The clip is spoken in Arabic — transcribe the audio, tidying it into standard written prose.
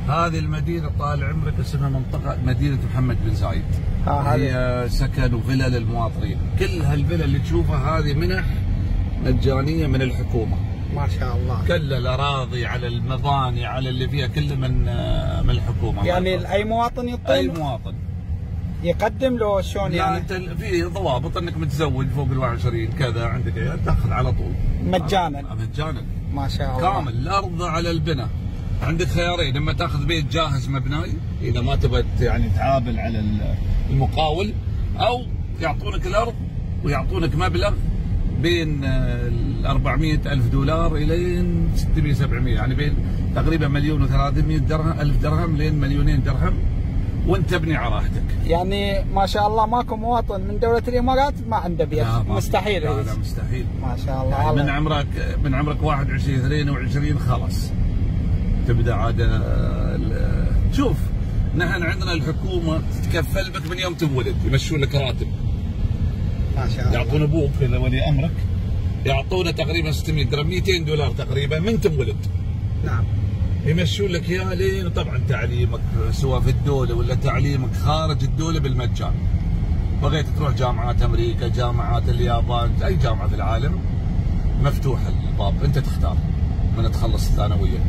هذه المدينة طال عمرك اسمها منطقة مدينة محمد بن زايد. هي سكن وفلل للمواطنين، كل هالفلل اللي تشوفها هذه منح مجانية من الحكومة. ما شاء الله. كل الأراضي على المباني على اللي فيها كله من الحكومة. يعني أي مواطن يطلب؟ أي مواطن يقدم له شلون يعني؟ انت في ضوابط انك متزوج فوق ال 21 كذا عندك عيال تاخذ على طول مجانا. مجانا ما شاء الله. كامل الارض على البناء. عندك خيارين، اما تاخذ بيت جاهز مبناي اذا ما تبى يعني تعابل على المقاول، او يعطونك الارض ويعطونك مبلغ بين ال 400,000 دولار الين 600 700، يعني بين تقريبا 1,300,000 درهم الف درهم لين 2,000,000 درهم، وانت تبني على راحتك. يعني ما شاء الله ماكو مواطن من دولة الامارات ما عنده بيت؟ مستحيل. لا مستحيل. ما شاء الله. يعني من عمرك 21 22 خلاص تبدا عاد. شوف نحن عندنا الحكومه تتكفل بك من يوم تولد، يمشون لك راتب. ما شاء الله. يعطون ابوك اذا ولي امرك يعطونه تقريبا 600 درهم 200 دولار تقريبا من تولد. نعم. يمشون لك اياها لين طبعا تعليمك سواء في الدوله ولا تعليمك خارج الدوله بالمجان. بغيت تروح جامعات امريكا، جامعات اليابان، اي جامعه في العالم مفتوح الباب، انت تختار من تخلص الثانويه.